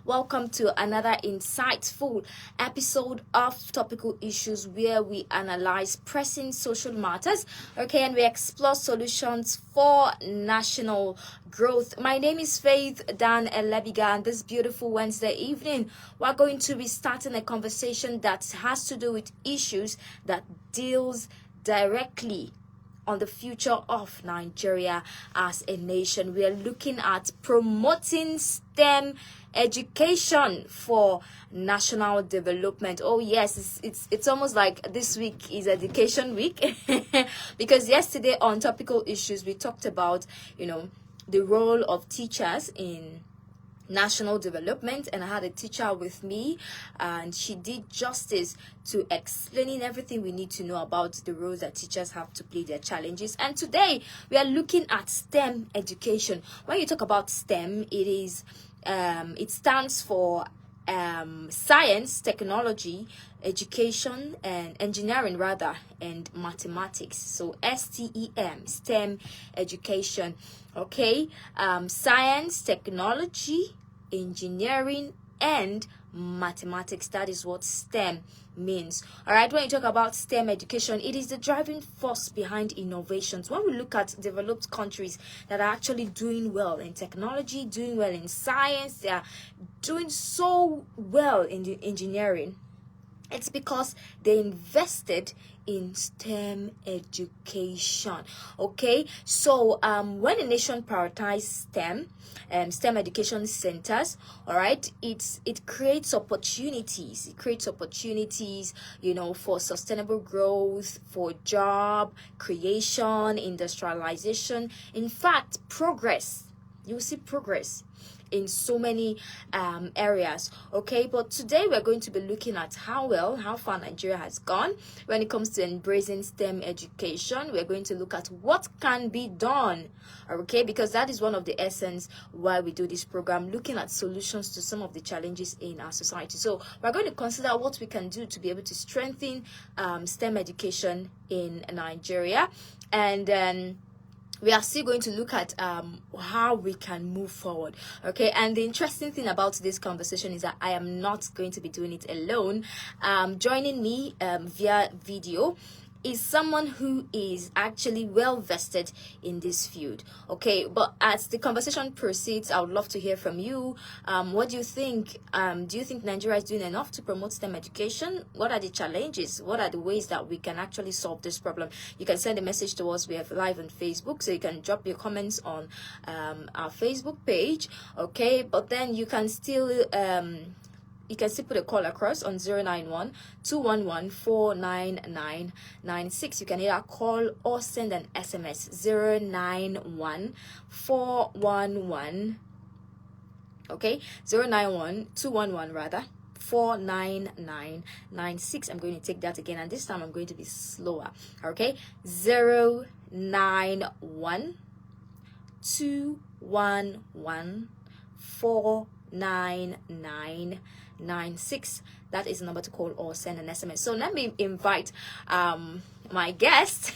Welcome to another insightful episode of Topical Issues where we analyze pressing social matters, okay, and we explore solutions for national growth. My name is Faith Dan Elebiga, and this beautiful Wednesday evening, we're going to be starting a conversation that has to do with issues that deals directly on the future of Nigeria as a nation. We are looking at promoting STEM education for national development. Oh yes, it's almost like this week is education week because yesterday on Topical Issues we talked about, the role of teachers in national development, and I had a teacher with me and she did justice to explaining everything we need to know about the roles that teachers have to play, their challenges. And today we are looking at STEM education. When you talk about STEM, it stands for science, technology, education, and engineering rather, and mathematics. So STEM education. Okay, science, technology, engineering, and mathematics. That is what STEM means. All right, when you talk about STEM education, it is the driving force behind innovations. When we look at developed countries that are actually doing well in technology, doing well in science, they are doing so well in the engineering, it's because they invested in STEM education. Okay, so when a nation prioritizes STEM education centers, all right, it creates opportunities. It creates opportunities, for sustainable growth, for job creation, industrialization. In fact, progress. You see progress in so many areas. Okay, but today we're going to be looking at how far Nigeria has gone when it comes to embracing STEM education. We're going to look at what can be done, okay, because that is one of the essence why we do this program, looking at solutions to some of the challenges in our society. So we're going to consider what we can do to be able to strengthen STEM education in Nigeria, and then we are still going to look at how we can move forward. Okay, and the interesting thing about this conversation is that I am not going to be doing it alone. Joining me via video is someone who is actually well vested in this field. Okay, but as the conversation proceeds, I would love to hear from you. What do you think? Do you think Nigeria is doing enough to promote STEM education? What are the challenges? What are the ways that we can actually solve this problem? You can send a message to us. We have live on Facebook, so you can drop your comments on our Facebook page. Okay, but then you can still put a call across on 091-211-49996. You can either call or send an SMS 091-411, okay, 091-211 rather 49996. I'm going to take that again, and this time I'm going to be slower. Okay, 091-211-49996. That is the number to call or send an SMS. So let me invite my guest.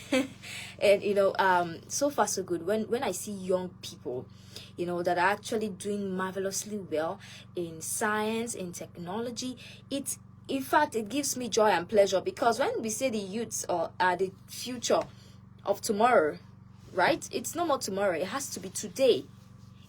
And so far so good. When I see young people that are actually doing marvelously well in science, in technology, in fact it gives me joy and pleasure, because when we say the youths are the future of tomorrow, right, it's no more tomorrow, it has to be today.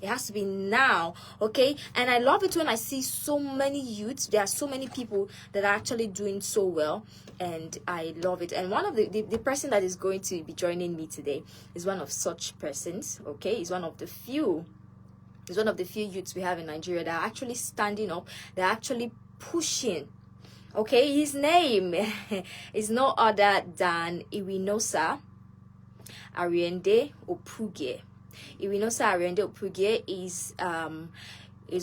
It has to be now, okay? And I love it when I see so many youths. There are so many people that are actually doing so well, and I love it. And one of the person that is going to be joining me today is one of such persons, okay? He's one of the few youths we have in Nigeria that are actually standing up. They're actually pushing. Okay, his name is no other than Iwinosa Ariende Opugie. Iwinosa Ariende Opugie is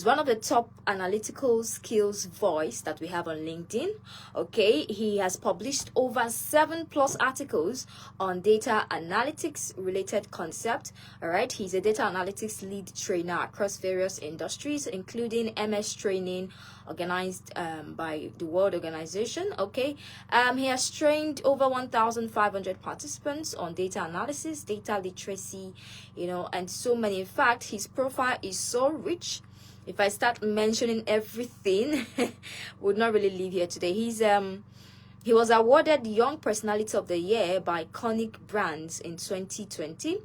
one of the top analytical skills voice that we have on LinkedIn. Okay, he has published over 7+ articles on data analytics related concept. All right, he's a data analytics lead trainer across various industries, including MS training organized by the World Organization. Okay, he has trained over 1,500 participants on data analysis, data literacy, and so many. In fact, his profile is so rich if I start mentioning everything, would not really live here today. He was awarded Young Personality of the Year by Conic Brands in 2020.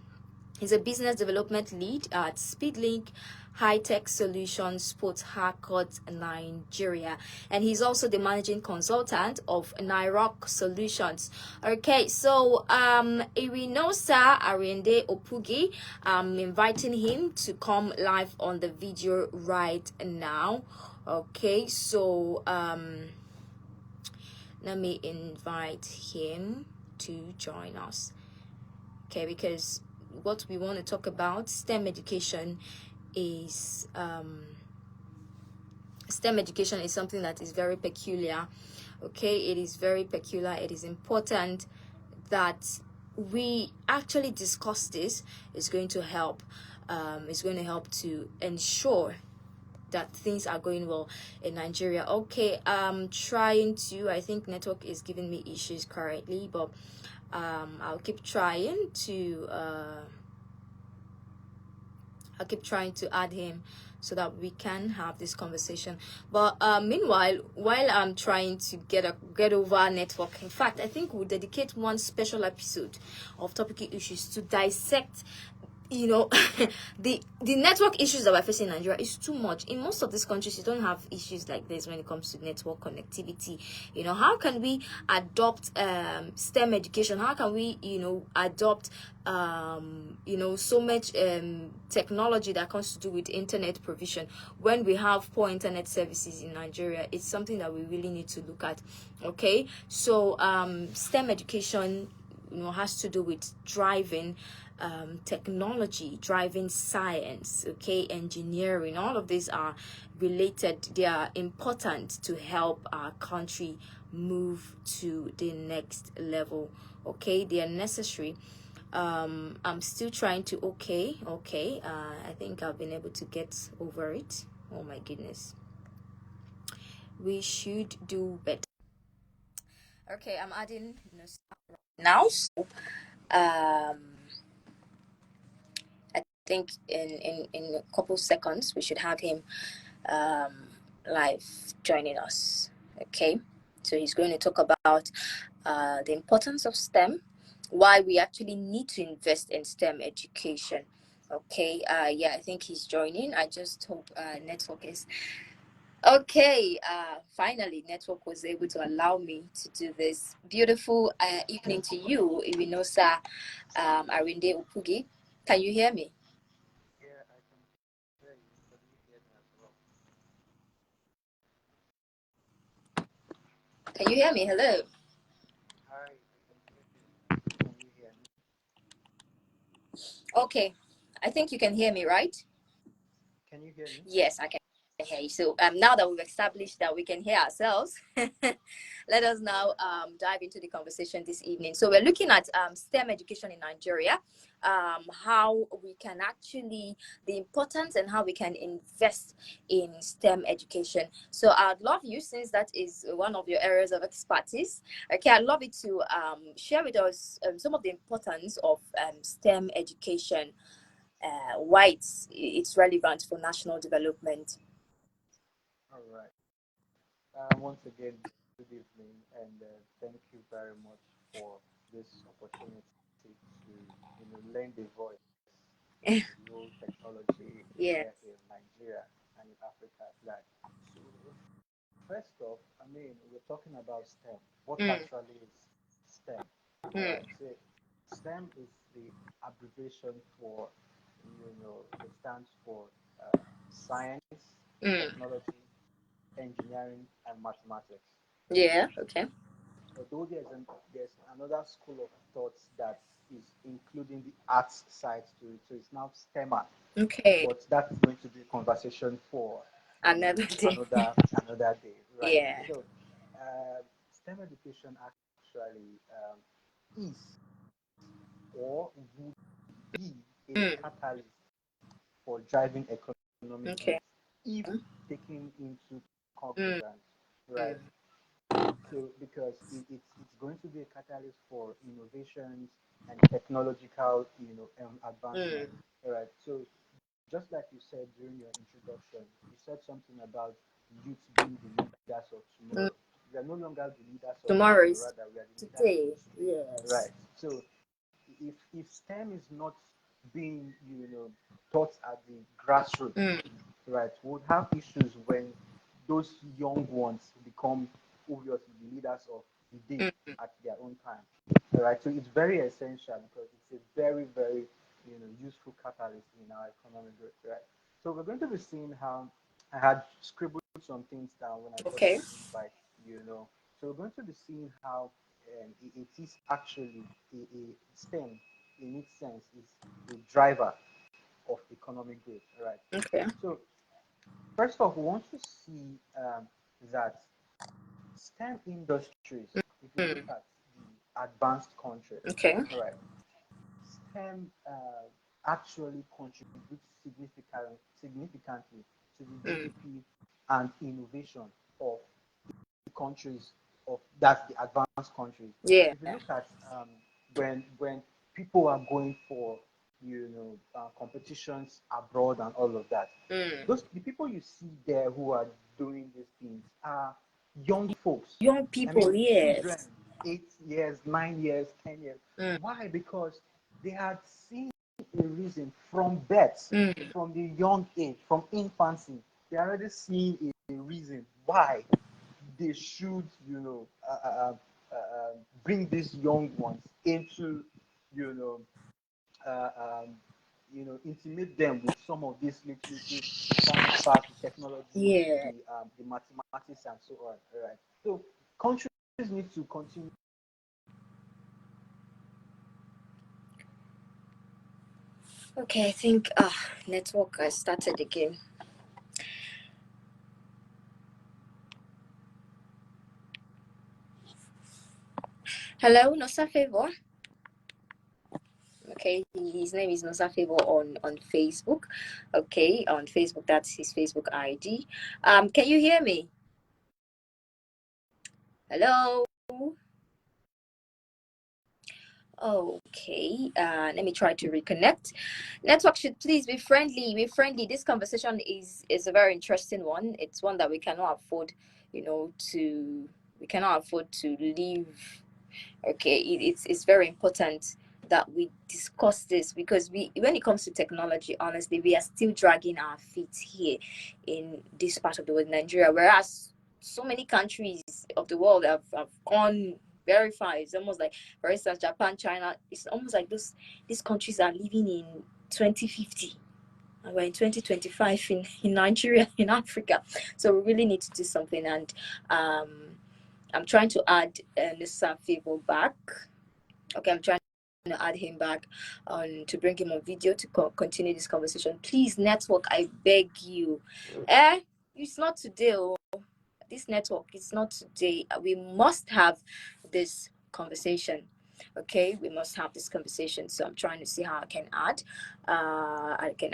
He's a business development lead at Speedlink High Tech Solutions Sports Harcourt, Nigeria, and he's also the managing consultant of Nyrock Solutions. Okay, so Irinosa Arende Opugi, I'm inviting him to come live on the video right now. Okay, so let me invite him to join us. Okay, because what we want to talk about, STEM education is something that is very peculiar. Okay, it is very peculiar. It is important that we actually discuss this. It's going to help to ensure that things are going well in Nigeria. Okay, I think network is giving me issues currently, but I'll keep trying to add him so that we can have this conversation. But meanwhile, while I'm trying to get over network, in fact, I think we'll dedicate one special episode of topical issues to dissect the network issues that we're facing in Nigeria is too much. In most of these countries, you don't have issues like this when it comes to network connectivity. How can we adopt STEM education? How can we adopt so much technology that comes to do with internet provision when we have poor internet services in Nigeria? It's something that we really need to look at. Okay, so STEM education has to do with driving technology, driving science, okay, engineering. All of these are related. They are important to help our country move to the next level. Okay, they are necessary. I'm still trying to I think I've been able to get over it. Oh my goodness, we should do better. Okay, I'm adding now. um I think in a couple seconds we should have him live joining us. Okay, so he's going to talk about the importance of STEM, why we actually need to invest in STEM education. Okay, I think he's joining. I just hope network is okay. Finally, network was able to allow me to do this. Beautiful evening to you, Irinosa Arinde Upugi. Can you hear me? Yeah, I can hear you. Can you hear me as well? Can you hear me? Hello. Hi, I can hear you. Can you hear me? Okay, I think you can hear me, right? Can you hear me? Yes, I can hear you. So now that we've established that we can hear ourselves, let us now dive into the conversation this evening. So we're looking at STEM education in Nigeria, how we can actually, the importance and how we can invest in STEM education. So I'd love you, since that is one of your areas of expertise, okay, I'd love you to share with us some of the importance of STEM education, why it's relevant for national development. All right. Once again, good evening, and thank you very much for this opportunity to, lend a voice to the whole technology Yeah. here in Nigeria and in Africa at large. So, first off, I mean, we're talking about STEM. What Mm, actually is STEM? All mm, right. So, STEM is the abbreviation for, it stands for science, mm. technology, engineering, and mathematics. Yeah. Okay. Although there's another school of thoughts that is including the arts side to it, so it's now STEMA. Okay. But that is going to be a conversation for Another day. another day, right? Yeah. So, STEM education actually is or would be a Mm. catalyst for driving economic Okay. growth if taken into Mm. cognizance, right? Mm. So because it's going to be a catalyst for innovations and technological, advancement, Mm. right? So just like you said during your introduction, you said something about youth being the leaders of Mm, tomorrow. We are no longer the leaders of tomorrow tomorrow, is rather we are the leaders of today. today. Yes. Right. So if STEM is not being, taught at the grassroots, Mm, right, we'll have issues when those young ones become obviously the leaders of the day mm. at their own time. All right. So it's very essential because it's a very, very, useful catalyst in our economic growth, right? So we're going to be seeing how I had scribbled some things down when I got Okay. the invite. So we're going to be seeing how it is actually a STEM in its sense is a driver of economic growth, right? Okay. So first off, we want to see that STEM industries, if you look Mm, at the advanced countries, okay. all right, STEM actually contributes significantly to the Mm, GDP and innovation of the countries of that's the advanced countries. yeah. If you look at when people are going for competitions abroad and all of that, Mm. those the people you see there who are doing these things are young folks. Young I people, mean, children, yes. 8 years, 9 years, 10 years. Mm, Why? Because they had seen a reason from birth, mm. from the young age, from infancy. They already seen a reason why they should, bring these young ones into, you know, uh, um, intimate them with some of these literacies, the science part, the technology, Yeah. the mathematics, and so on. All right. So countries need to continue. Okay, I think network has started again. Hello, Nosa Favor. Okay, his name is Nosa Favor on Facebook. Okay, on Facebook, that's his Facebook ID. Can you hear me? Hello. Okay, let me try to reconnect. Network should please be friendly. Be friendly. This conversation is a very interesting one. It's one that we cannot afford, to we cannot afford to leave. Okay, it's very important that we discuss this because when it comes to technology, honestly, we are still dragging our feet here in this part of the world, Nigeria, whereas so many countries of the world have gone very far. It's almost like, for instance, Japan, China. It's almost like these countries are living in 2050 and we're in 2025 in Nigeria, in Africa. So we really need to do something. And I'm trying to add Nissa Favor back. Okay, I'm trying to add him back to bring him on video to continue this conversation. Please, network, I beg you. It's not today. Oh. This network, it's not today. We must have this conversation. Okay, we must have this conversation. So I'm trying to see how I can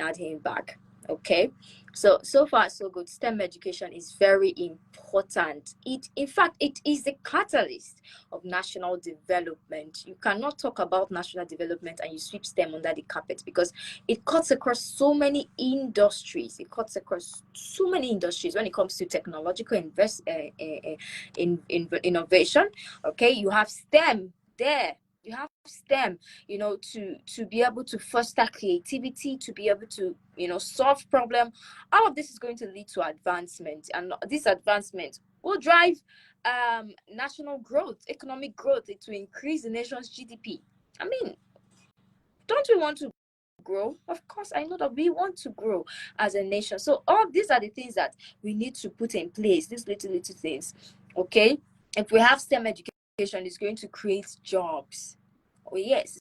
add him back. Okay, so far so good. STEM education is very important. It in fact it is the catalyst of national development. You cannot talk about national development and you sweep STEM under the carpet because it cuts across so many industries. It cuts across so many industries when it comes to technological innovation. Okay, you have STEM there. You have STEM, to be able to foster creativity, to be able to, solve problem. All of this is going to lead to advancement, and this advancement will drive national growth, economic growth. It will increase the nation's GDP. I mean, don't we want to grow? Of course, I know that we want to grow as a nation. So all these are the things that we need to put in place, these little things. Okay, if we have STEM education, it's going to create jobs. Oh yes,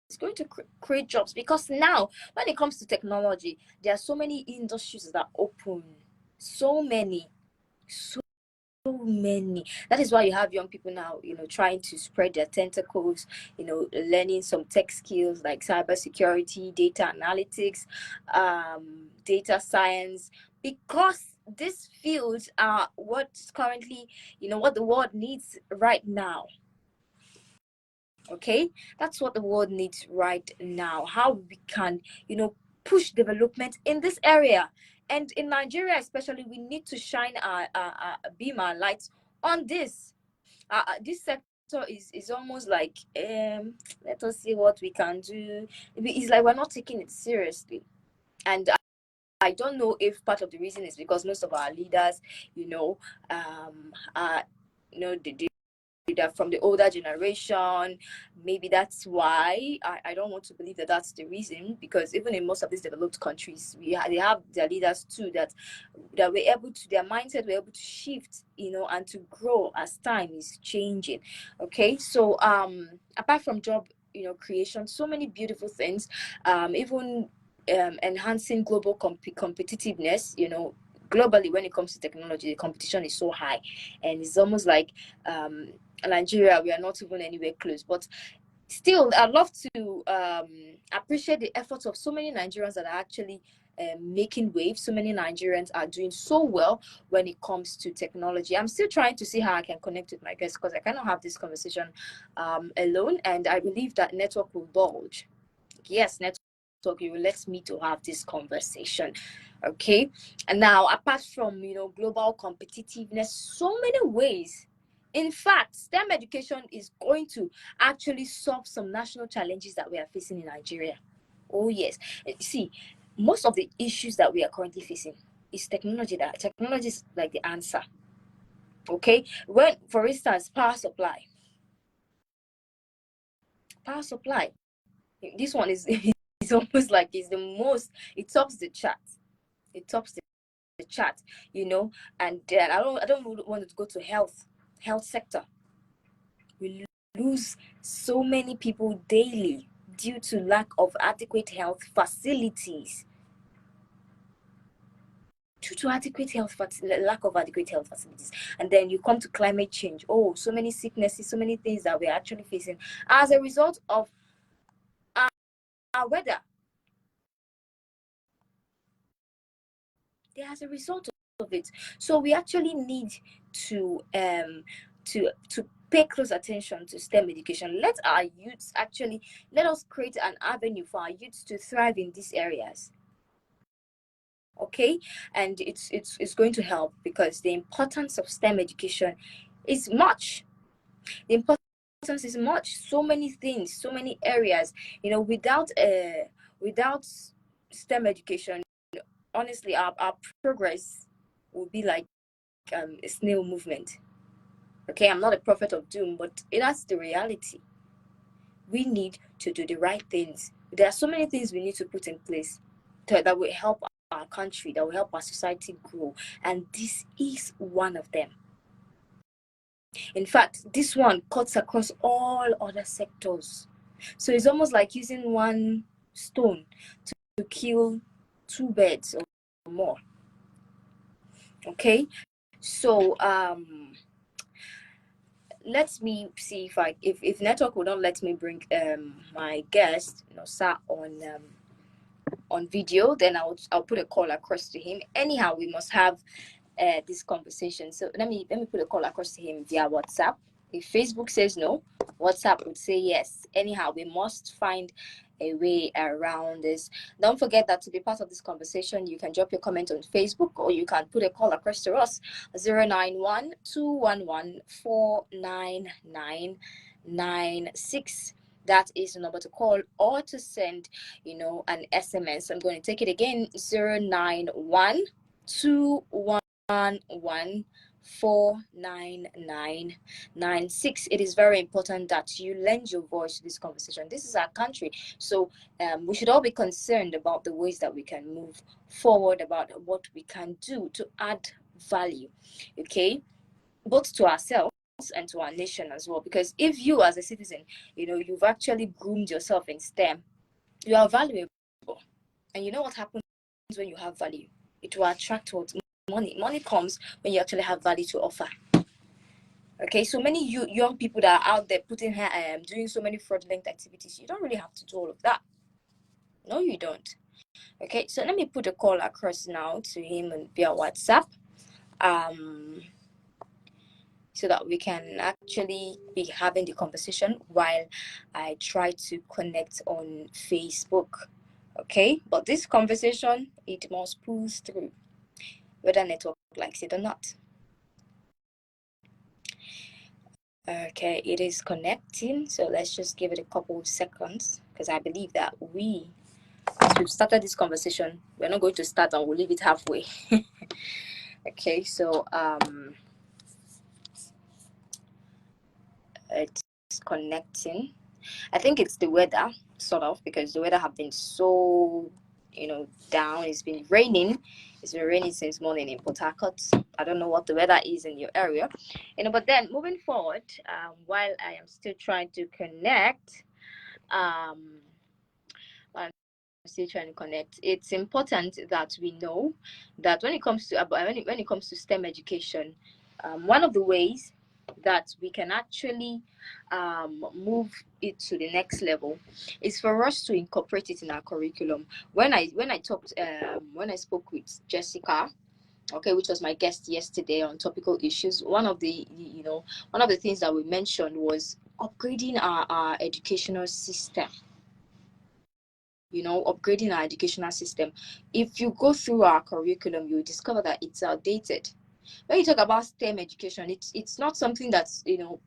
it's going to create jobs because now when it comes to technology, there are so many industries that are open, so many, so many. That is why you have young people now, trying to spread their tentacles, learning some tech skills like cybersecurity, data analytics, data science, because these fields are what's currently, what the world needs right now. Okay, that's what the world needs right now. How we can, push development in this area. And in Nigeria especially, we need to shine our beam our lights on this. This sector is almost like, let us see what we can do. It's like we're not taking it seriously. And I don't know if part of the reason is because most of our leaders, are, they're from the older generation. Maybe that's why. I don't want to believe that that's the reason, because even in most of these developed countries, they have their leaders too that were able to, their mindset were able to shift, and to grow as time is changing. Okay, so apart from job creation, so many beautiful things, even enhancing global competitiveness. Globally, when it comes to technology, the competition is so high, and it's almost like Nigeria, we are not even anywhere close. But still, I'd love to appreciate the efforts of so many Nigerians that are actually making waves. So many Nigerians are doing so well when it comes to technology. I'm still trying to see how I can connect with my guests, because I cannot have this conversation alone, and I believe that network will bulge. Yes, network, you will let me to have this conversation. Okay, and now, apart from global competitiveness, so many ways. In fact, STEM education is going to actually solve some national challenges that we are facing in Nigeria. Oh yes. See, most of the issues that we are currently facing is technology. That technology is like the answer. Okay, when, for instance, power supply, this one is it's almost like it's the most, it tops the chart. It tops the chart, and then I don't want to go to health sector. We lose so many people daily due to lack of adequate health facilities. Due to lack of adequate health facilities. And then you come to climate change. Oh, so many sicknesses, so many things that we're actually facing as a result of our weather. As a result of it. So we actually need to pay close attention to STEM education. Let us create an avenue for our youths to thrive in these areas. Okay, and it's going to help, because the importance of STEM education is much. The importance is much. So many things, so many areas. Without STEM education, honestly, our progress will be like a snail movement. Okay, I'm not a prophet of doom, but that's the reality. We need to do the right things. There are so many things we need to put in place that will help our country, that will help our society grow, and this is one of them. In fact, this one cuts across all other sectors. So it's almost like using one stone to kill two birds or more. Okay, so let me see if network will not let me bring my guest, sat on video, then I'll put a call across to him. Anyhow, we must have this conversation. So let me put a call across to him via WhatsApp. If Facebook says no, WhatsApp would say yes. Anyhow, we must find a way around this. Don't forget that to be part of this conversation, you can drop your comment on Facebook, or you can put a call across to us, 091-211-49996. That is the number to call, or to send, an SMS. I'm going to take it again, 091-211-49996. It is very important that you lend your voice to this conversation. This is our country, so we should all be concerned about the ways that we can move forward, about what we can do to add value, okay, both to ourselves and to our nation as well. Because if you, as a citizen, you've actually groomed yourself in STEM, you are valuable. And you know what happens when you have value? It will attract what? Money. Money comes when you actually have value to offer. Okay, so many young people that are out there doing so many fraudulent activities, you don't really have to do all of that. No, you don't. Okay, so let me put a call across now to him via WhatsApp, so that we can actually be having the conversation while I try to connect on Facebook. Okay, but this conversation, it must pull through, whether network likes it or not. Okay, it is connecting, so let's just give it a couple of seconds, because I believe that as we've started this conversation, we're not going to start and we'll leave it halfway. Okay, so it's connecting. I think it's the weather, sort of, because the weather have been so, down. It's been raining. It's been raining since morning in Port Harcourt. I don't know what the weather is in your area, but then moving forward, while I am still trying to connect, um, I'm still trying to connect. It's important that we know that when it comes to when it comes to STEM education, one of the ways that we can actually move it to the next level is for us to incorporate it in our curriculum. When I spoke with Jessica, okay, which was my guest yesterday on topical issues, one of the things that we mentioned was upgrading our educational system. Upgrading our educational system. If you go through our curriculum, you discover that it's outdated. When you talk about STEM education, it's not something that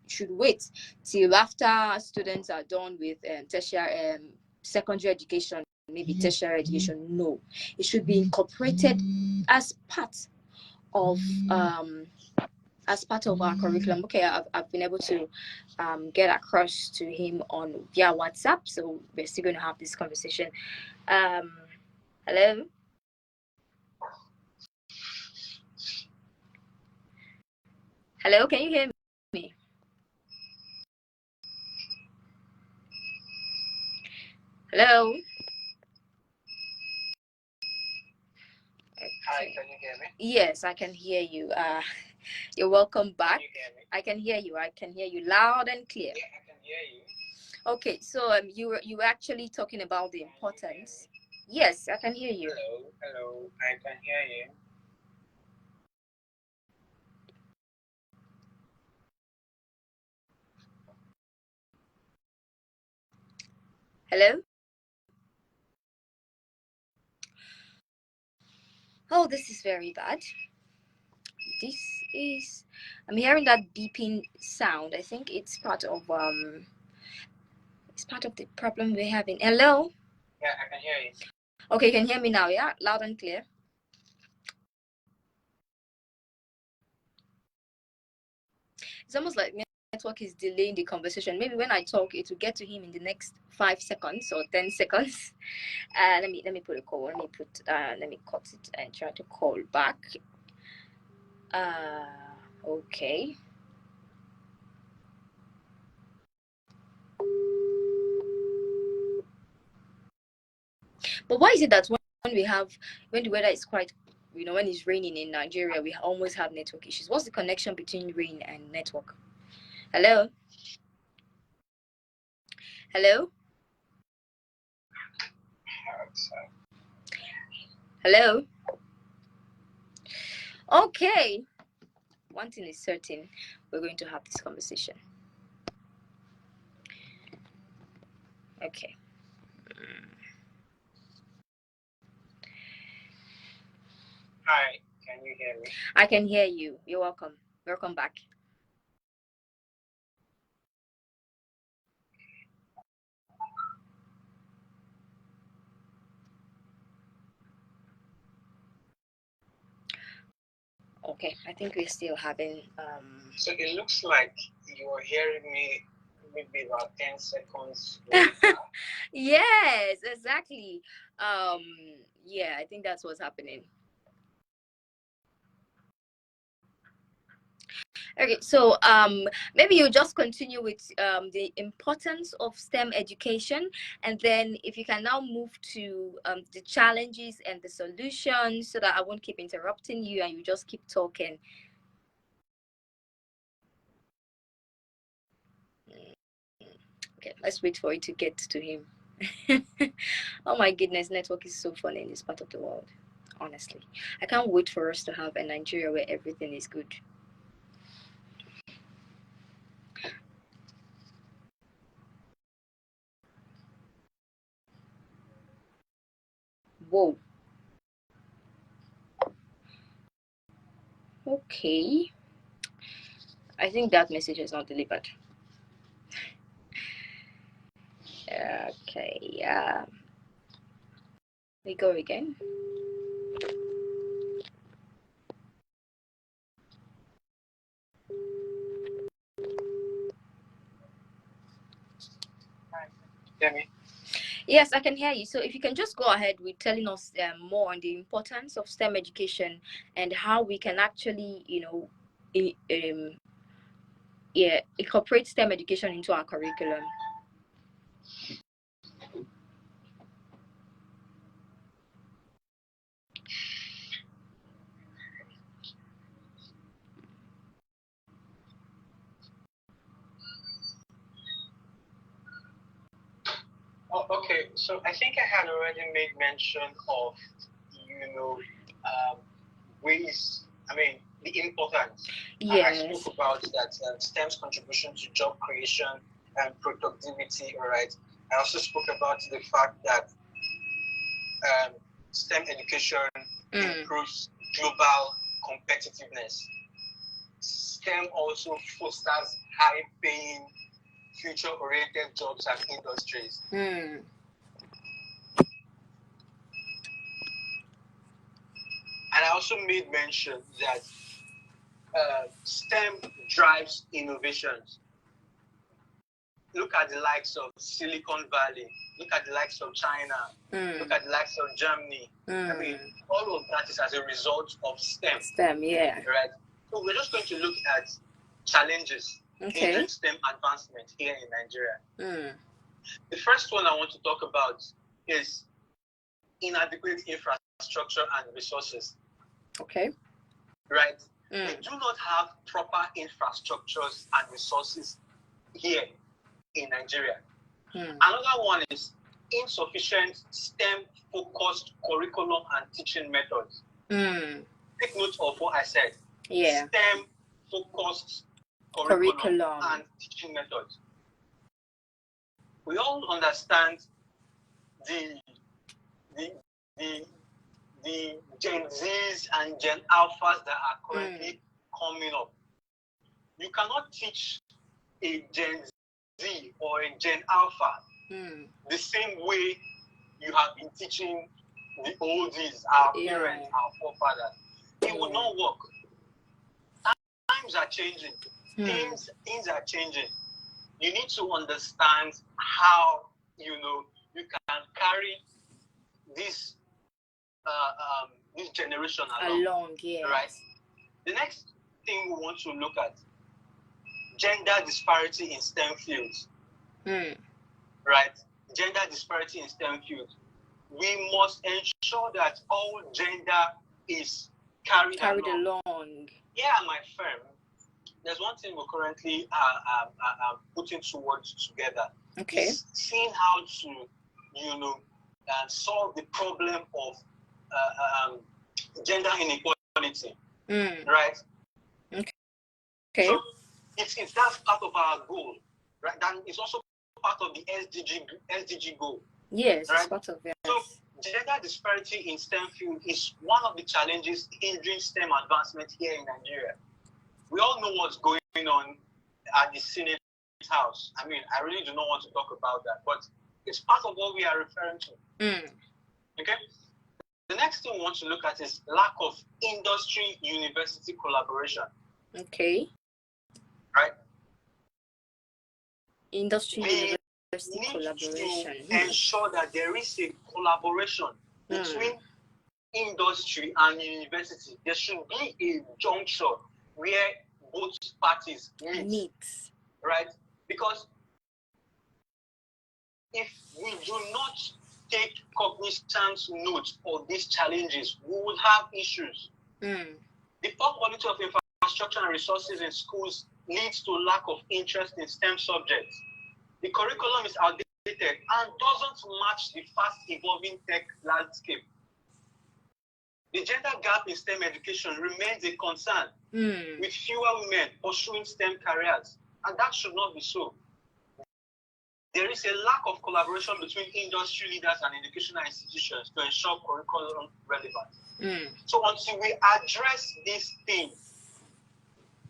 should wait till after students are done with tertiary, secondary education, maybe tertiary education. No, it should be incorporated as part of our curriculum. Okay, I've been able to get across to him on via WhatsApp, so we're still going to have this conversation. Hello. Hello, can you hear me? Hello. Hi, can you hear me? Yes, I can hear you. You're welcome back. Can you hear me? I can hear you. I can hear you loud and clear. Yeah, I can hear you. Okay, so you were actually talking about the importance. Yes, I can hear you. Hello, I can hear you. Hello. Oh, this is very bad. This is. I'm hearing that beeping sound. I think it's part of the problem we're having. Hello. Yeah, I can hear you. Okay, you can hear me now. Yeah, loud and clear. It's almost like network is delaying the conversation. Maybe when I talk, it will get to him in the next 5 seconds or 10 seconds. Let me put a call. Let me cut it and try to call back. Okay. But why is it that when the weather is quite, when it's raining in Nigeria, we almost have network issues? What's the connection between rain and network? Hello. Hello. Hello. Okay. One thing is certain, we're going to have this conversation. Okay. Hi, can you hear me? I can hear you. You're welcome. Welcome back. Okay, I think we're still having. So it looks like you are hearing me maybe about 10 seconds. Yes, exactly. Yeah, I think that's what's happening. Okay, so maybe you just continue with the importance of STEM education, and then if you can now move to the challenges and the solutions, so that I won't keep interrupting you and you just keep talking. Okay, let's wait for it to get to him. Oh my goodness, network is so funny in this part of the world. Honestly, I can't wait for us to have a Nigeria where everything is good. Whoa. Okay. I think that message is not delivered. Okay. We go again. Hear me? Yes, I can hear you. So if you can just go ahead with telling us more on the importance of STEM education and how we can actually, incorporate STEM education into our curriculum. Oh, okay. So I think I had already made mention of, ways. I mean, the importance. Yes. I spoke about that STEM's contribution to job creation and productivity. All right. I also spoke about the fact that STEM education improves global competitiveness. STEM also fosters high-paying, future-oriented jobs and industries. And I also made mention that STEM drives innovations. Look at the likes of Silicon Valley. Look at the likes of China. Look at the likes of Germany. I mean, all of that is as a result of STEM. STEM, yeah. Right. So we're just going to look at challenges in STEM advancement here in Nigeria. The first one I want to talk about is inadequate infrastructure and resources. Okay. Right. We do not have proper infrastructures and resources here in Nigeria. Another one is insufficient STEM-focused curriculum and teaching methods. Take note of what I said. Yeah. STEM-focused curriculum and teaching methods. We all understand the Gen Zs and Gen Alphas that are currently coming up. You cannot teach a Gen Z or a Gen Alpha the same way you have been teaching the oldies, our parents, our forefathers. It will not work. Times are changing. Things are changing. You need to understand how you can carry this generation along. Yeah. Right. The next thing we want to look at: gender disparity in STEM fields. Right. Gender disparity in STEM fields. We must ensure that all gender is carried along. Here at my firm, there's one thing we're currently putting towards together. Okay. Is seeing how to, solve the problem of gender inequality. Right. Okay. So it's that's part of our goal, right? That is also part of the SDG goal. Yes, right? It's part of it. So gender disparity in STEM field is one of the challenges hindering STEM advancement here in Nigeria. We all know what's going on at the Senate House. I mean, I really do not want to talk about that, but it's part of what we are referring to. Okay? The next thing we want to look at is lack of industry-university collaboration. Okay. Right? Industry-university collaboration. To ensure that there is a collaboration between industry and university. There should be a juncture where both parties meet. Right? Because if we do not take cognizant note of these challenges, we will have issues. The poor quality of infrastructure and resources in schools leads to lack of interest in STEM subjects. The curriculum is outdated and doesn't match the fast-evolving tech landscape. The gender gap in STEM education remains a concern, with fewer women pursuing STEM careers, and that should not be so. there is a lack of collaboration between industry leaders and educational institutions to ensure curriculum relevance. So until we address this thing,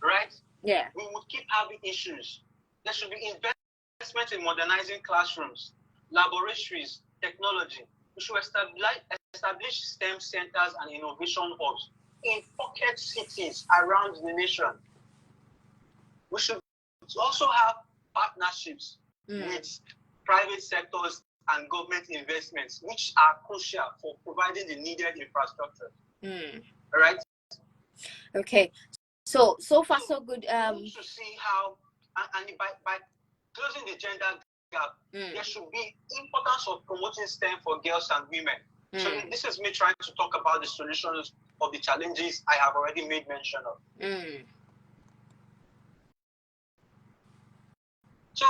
right? Yeah. We would keep having issues. There should be investment in modernizing classrooms, laboratories, technology. We should establish STEM centers and innovation hubs in pocket cities around the nation. We should also have partnerships with private sectors and government investments, which are crucial for providing the needed infrastructure. All right? Okay. So far so good. To see how, and by closing the gender gap, there should be importance of promoting STEM for girls and women. So this is me trying to talk about the solutions of the challenges I have already made mention of. So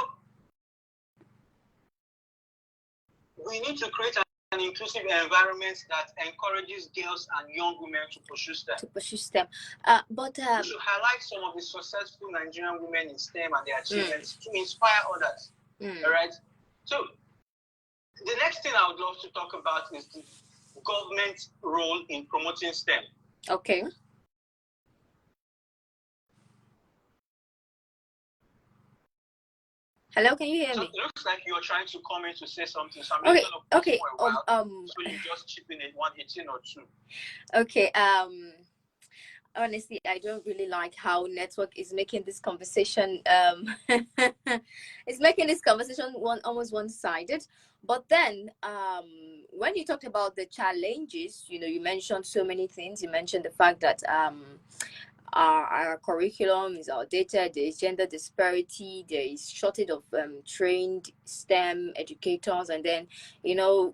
we need to create an inclusive environment that encourages girls and young women to pursue STEM. But we should highlight some of the successful Nigerian women in STEM and their achievements to inspire others. All right. So the next thing I would love to talk about is the government role in promoting STEM. Okay. Hello, can you hear me? It looks like you're trying to come in to say something. So I'm okay. going to Okay. For a while, so you just chip in at 118 or 2. Okay. Honestly, I don't really like how network is making this conversation. It's making this conversation almost one-sided. But then, when you talked about the challenges, you mentioned so many things. You mentioned the fact that our curriculum is outdated. There is gender disparity. There is shortage of trained STEM educators, and then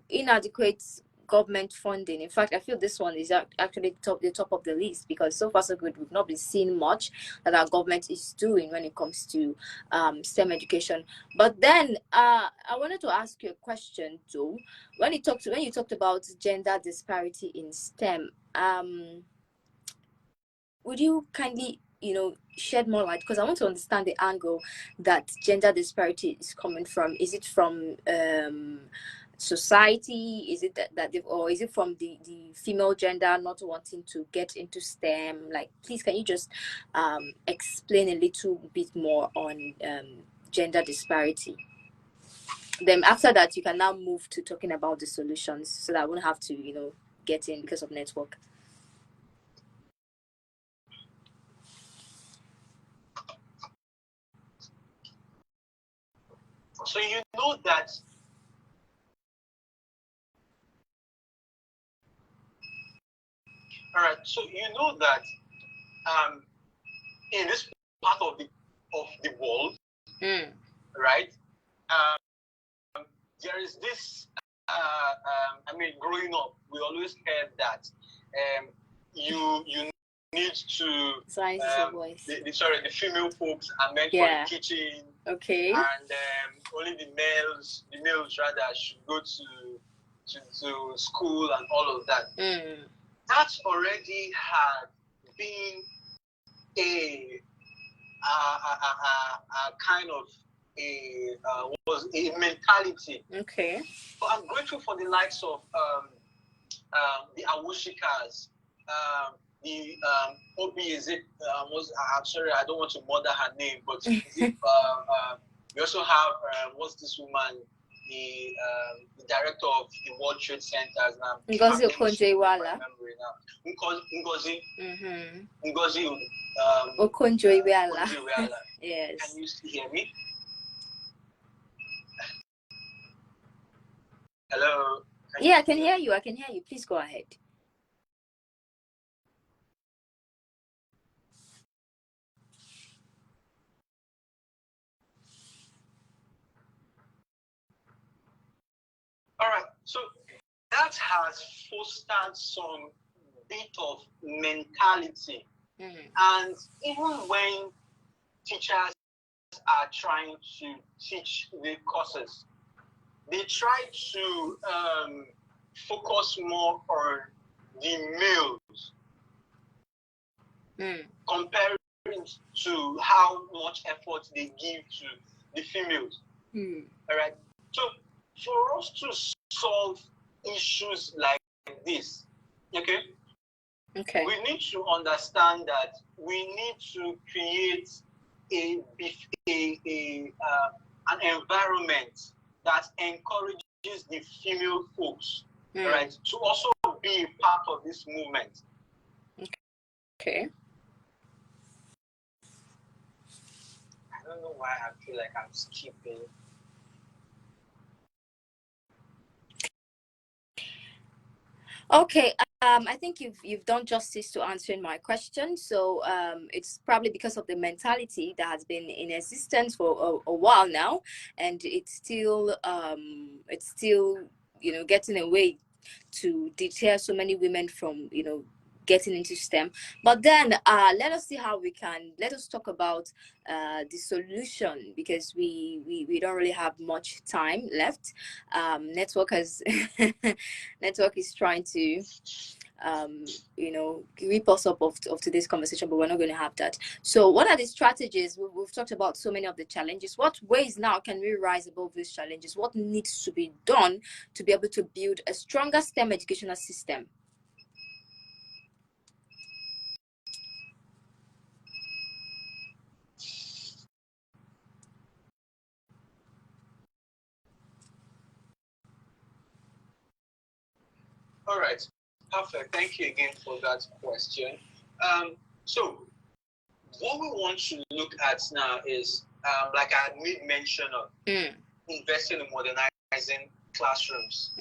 inadequate government funding. In fact, I feel this one is actually the top of the list, because so far so good. We've not been seeing much that our government is doing when it comes to STEM education. But then I wanted to ask you a question too. When you talked about gender disparity in STEM, would you kindly shed more light, because I want to understand the angle that gender disparity is coming from? Is it from society? Is it or is it from the female gender not wanting to get into STEM? Like, please, can you just explain a little bit more on gender disparity? Then after that, you can now move to talking about the solutions, so that I won't have to get in because of network. So you know that all right. So you know that in this part of the world, right? There is this. Growing up, we always heard that you need to the female folks are meant for the kitchen. Okay. And only the males rather should go to school and all of that. That's already had been a kind of was a mentality. Okay. But I'm grateful for the likes of the Awushikas, the Obi, is it I'm sorry, I don't want to murder her name, but is it, we also have what's this woman, the director of the World Trade Centers now, Ngozi Okonjo-Iweala. Ngozi Okonjo-Iweala. Yes. Can you still hear me? Hello. I can hear you. Please go ahead. All right. So that has fostered some bit of mentality. And even when teachers are trying to teach the courses, they try to focus more on the males comparing to how much effort they give to the females. All right. So for us to solve issues like this, okay, we need to understand that we need to create an environment that encourages the female folks, right, to also be a part of this movement. Okay. I don't know why I feel like I'm skipping. Okay, I think you've done justice to answering my question. So it's probably because of the mentality that has been in existence for a while now, and it's still getting away to deter so many women from getting into STEM. But then let us see how let us talk about the solution, because we don't really have much time left. Network is trying to rip us up of today's conversation, but we're not going to have that. So what are the strategies? We've talked about so many of the challenges. What ways now can we rise above these challenges? What needs to be done to be able to build a stronger STEM educational system? All right, perfect. Thank you again for that question. So what we want to look at now is, like I made mention of, investing in modernizing classrooms,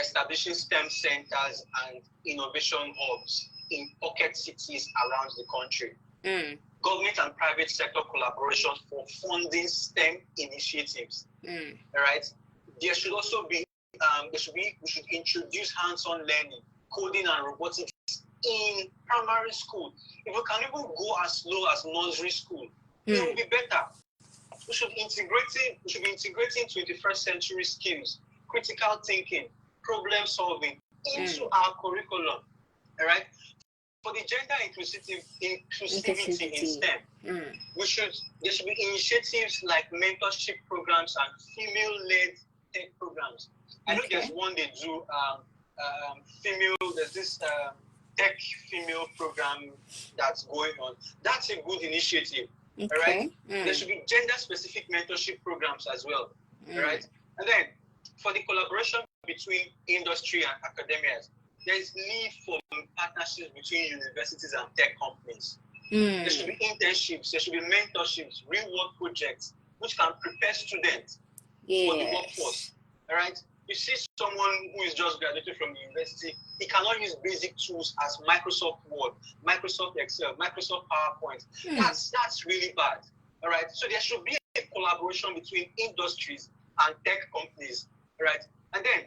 establishing STEM centers and innovation hubs in pocket cities around the country, government and private sector collaboration for funding STEM initiatives. All right. There should also be we should introduce hands-on learning, coding and robotics in primary school. If we can even go as low as nursery school, it will be better. We should be integrating 21st century skills, critical thinking, problem solving into our curriculum. All right. For the gender inclusivity in STEM, there should be initiatives like mentorship programs and female-led tech programs. I know there's one they do there's this tech female program that's going on. That's a good initiative. All right. There should be gender-specific mentorship programs as well. All right. And then for the collaboration between industry and academia, there is need for partnerships between universities and tech companies. There should be internships, there should be mentorships, real-world projects, which can prepare students for the workforce. All right. You see someone who is just graduated from the university, he cannot use basic tools as Microsoft Word, Microsoft Excel, Microsoft PowerPoint. That's really bad. All right. So there should be a collaboration between industries and tech companies. All right. And then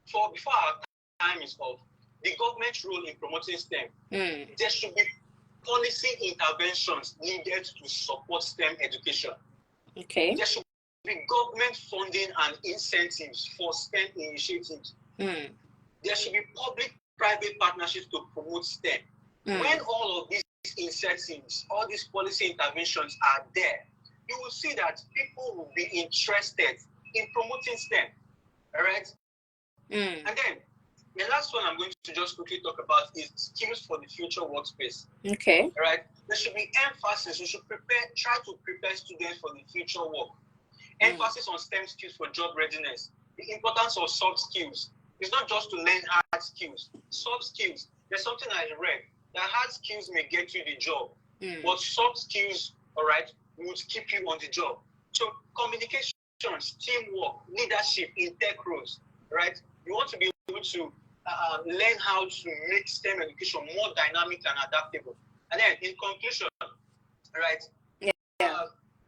before our time is up, the government role in promoting STEM, there should be policy interventions needed to support STEM education. Okay. There should be government funding and incentives for STEM initiatives. There should be public-private partnerships to promote STEM. When all of these incentives, all these policy interventions are there, you will see that people will be interested in promoting STEM. All right? And then the last one I'm going to just quickly talk about is skills for the future workspace. Okay. All right. There should be emphasis. We should try to prepare students for the future work. Emphasis on STEM skills for job readiness. The importance of soft skills. It's not just to learn hard skills. Soft skills. There's something I read that hard skills may get you the job, but soft skills, all right, would keep you on the job. So communication, teamwork, leadership in tech roles, right? You want to be able to learn how to make STEM education more dynamic and adaptable. And then, in conclusion, right,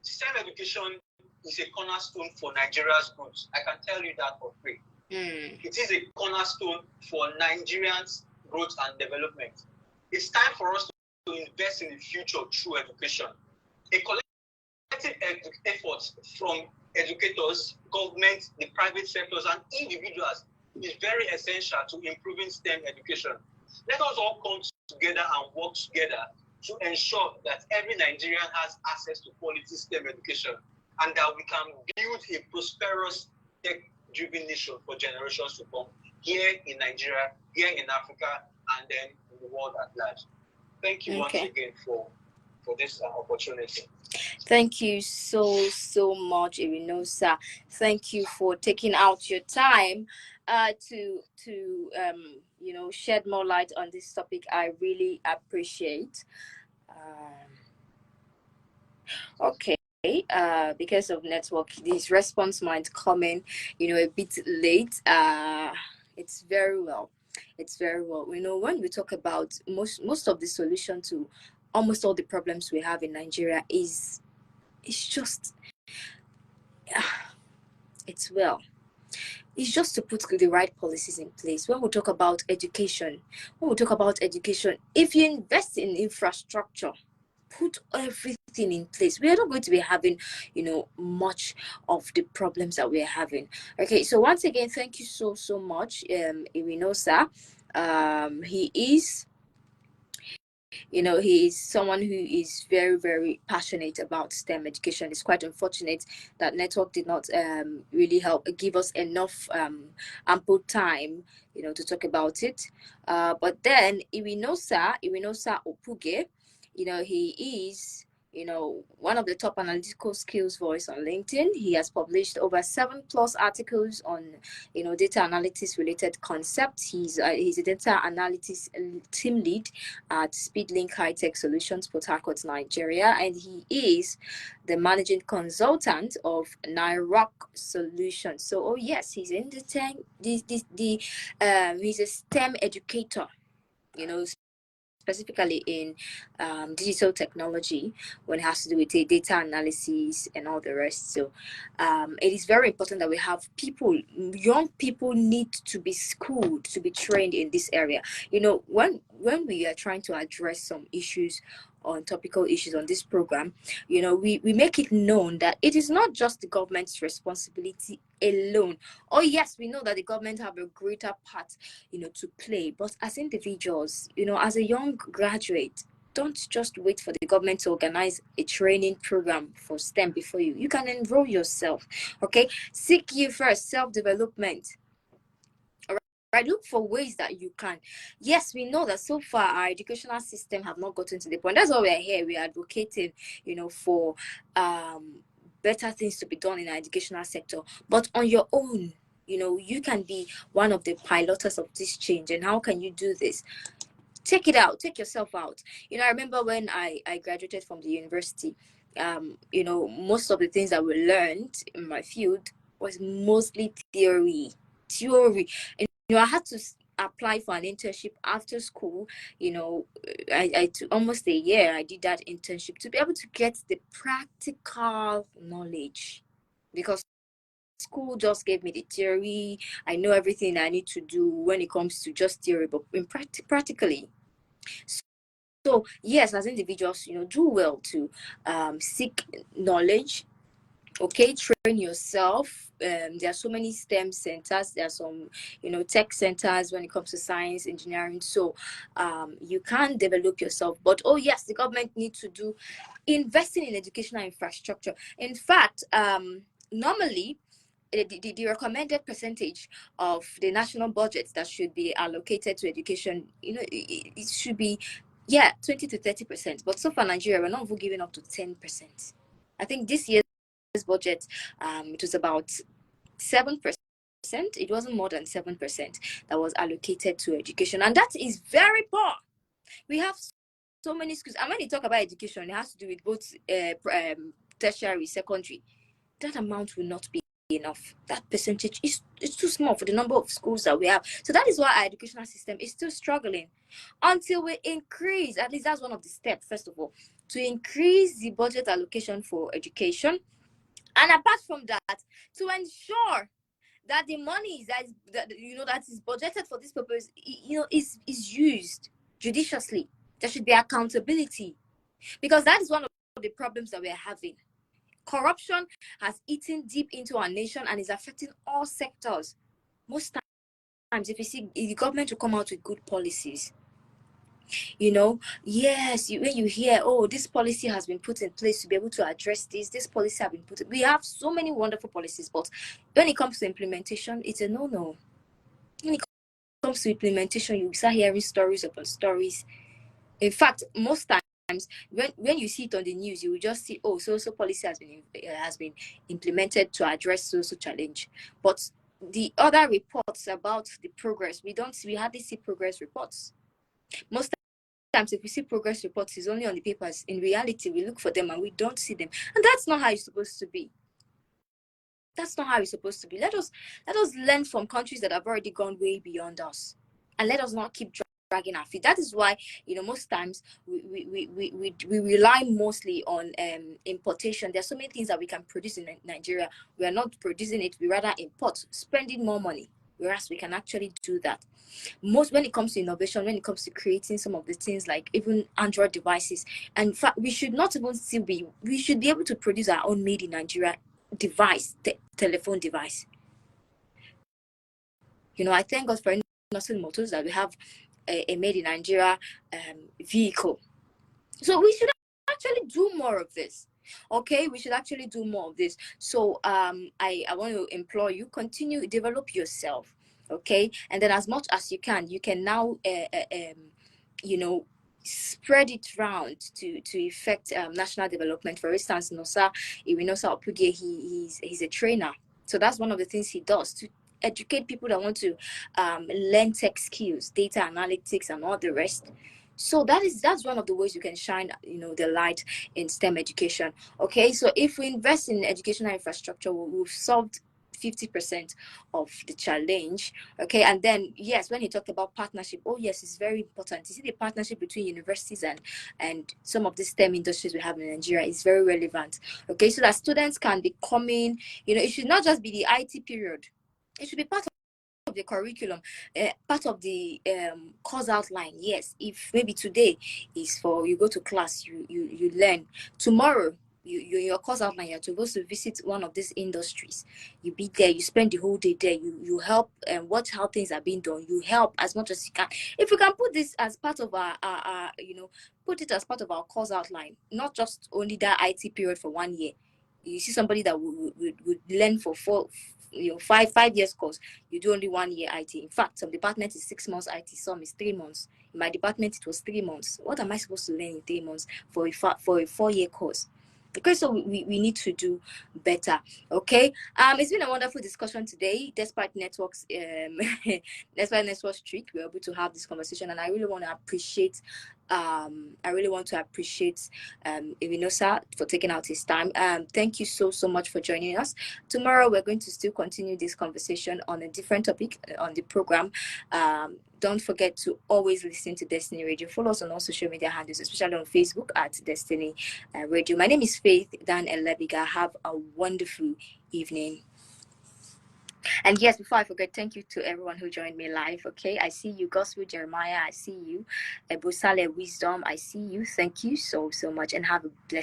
STEM education is a cornerstone for Nigeria's growth. I can tell you that for free. It is a cornerstone for Nigerians' growth and development. It's time for us to invest in the future through education. A collective effort from educators, government, the private sectors, and individuals is very essential to improving STEM education. Let us all come together and work together to ensure that every Nigerian has access to quality STEM education. and that we can build a prosperous tech-driven nation for generations to come here in Nigeria, here in Africa, and then in the world at large. Thank you once again for this opportunity. Thank you so much, Irinosa. Thank you for taking out your time to shed more light on this topic. I really appreciate. Okay. Because of network, this response might come in, a bit late. It's very well. When we talk about most of the solution to almost all the problems we have in Nigeria it's just it's just to put the right policies in place. When we talk about education, if you invest in infrastructure, put everything in place, we are not going to be having much of the problems that we're having. Okay, so once again, thank you so much, Irinosa. He is someone who is very, very passionate about STEM education. It's quite unfortunate that network did not really give us enough ample time to talk about it, but then Irinosa Opuge, he is one of the top analytical skills voice on LinkedIn. He has published over 7+ articles on data analytics related concepts. He's a data analytics team lead at Speedlink High Tech Solutions, Port Harcourt, Nigeria, and he is the managing consultant of NIROC Solutions. So, oh yes, he's in he's a STEM educator, specifically in digital technology when it has to do with data analysis and all the rest. So it is very important that we have young people need to be schooled, to be trained in this area. When we are trying to address some issues on topical issues on this program, we make it known that it is not just the government's responsibility alone. Oh yes, we know that the government have a greater part to play, but as individuals, as a young graduate, don't just wait for the government to organize a training program for STEM before you can enroll yourself. Okay, seek you first self-development. Right, look for ways that you can. Yes, we know that so far our educational system have not gotten to the point. That's why we're here. We're advocating, for better things to be done in our educational sector. But on your own, you can be one of the pilots of this change. And how can you do this? Take yourself out. I remember when I graduated from the university, most of the things that we learned in my field was mostly theory. I had to apply for an internship after school. I took almost a year. I did that internship to be able to get the practical knowledge, because school just gave me the theory. I know everything I need to do when it comes to just theory, but in practically. So yes, as individuals, do well to seek knowledge. Okay, train yourself. There are so many STEM centers. There are some tech centers when it comes to science, engineering, so you can develop yourself. But oh yes, the government needs to do investing in educational infrastructure. In fact, normally the recommended percentage of the national budget that should be allocated to education, it should be 20 to 30%. But so far Nigeria, we're not even giving up to 10%. I think this year's budget, it was about 7%. It wasn't more than 7% that was allocated to education, and that is very poor. We have so many schools, and when you talk about education, it has to do with both tertiary, secondary. That amount will not be enough. That percentage is too small for the number of schools that we have. So that is why our educational system is still struggling until we increase. At least that's one of the steps, first of all, to increase the budget allocation for education. And apart from that, to ensure that the money that is budgeted for this purpose, is used judiciously. There should be accountability, because that is one of the problems that we're having. Corruption has eaten deep into our nation and is affecting all sectors. Most times, if you see the government will come out with good policies, Yes, when you hear, oh, this policy has been put in place to be able to address this policy have been put we have so many wonderful policies, but when it comes to implementation, it's a no. When it comes to implementation, you start hearing stories upon stories. In fact, most times when you see it on the news, you will just see, oh, so policy has been implemented to address so challenge. But the other reports about the progress, we hardly see progress reports. Most times if we see progress reports, it's only on the papers. In reality, we look for them and we don't see them, and that's not how it's supposed to be. That's not how it's supposed to be. Let us learn from countries that have already gone way beyond us, and let us not keep dragging our feet. That is why most times we rely mostly on importation. There's so many things that we can produce in Nigeria. We are not producing it. We rather import, spending more money, whereas we can actually do that. Most when it comes to innovation, when it comes to creating some of the things like even Android devices, and in fact, we should not even still be. We should be able to produce our own made in Nigeria device, telephone device. I thank God for Nothing Motors that we have a made in Nigeria vehicle. So we should actually do more of this. Okay, we should actually do more of this. So I want to implore you, continue, develop yourself. Okay, and then as much as you can now spread it around to effect national development. For instance, Nosa Opugie, he's a trainer. So that's one of the things he does to educate people that want to learn tech skills, data analytics, and all the rest. So that's one of the ways you can shine the light in STEM education. Okay, so if we invest in educational infrastructure, we've solved 50% of the challenge. Okay, and then yes, when he talked about partnership, oh yes, it's very important. You see, the partnership between universities and some of the STEM industries we have in Nigeria is very relevant. Okay, so that students can be coming, it should not just be the IT period. It should be part of the curriculum, part of the course outline. Yes, if maybe today is for you go to class, you learn. Tomorrow, you your course outline, you're supposed to visit one of these industries. You be there, you spend the whole day there. You help and watch how things are being done. You help as much as you can. If you can put this as part of our put it as part of our course outline, not just only that IT period for 1 year. You see somebody that would learn for 5 years course, you do only 1 year IT. In fact, some departments is 6 months IT, some is 3 months. In my department, it was 3 months. What am I supposed to learn in 3 months for a 4-year course? Okay, so we need to do better. Okay, it's been a wonderful discussion today. Despite networks streak, we're able to have this conversation, and I really want to appreciate Iwinosa for taking out his time. Thank you so much for joining us. Tomorrow we're going to still continue this conversation on a different topic on the program. Don't forget to always listen to Destiny Radio. Follow us on all social media handles, especially on Facebook at Destiny Radio. My name is Faith Dan Elebiga. Have a wonderful evening. And yes, before I forget, thank you to everyone who joined me live. Okay, I see you, Gospel Jeremiah. I see you, Ebusale Wisdom. I see you. Thank you so much, and have a blessed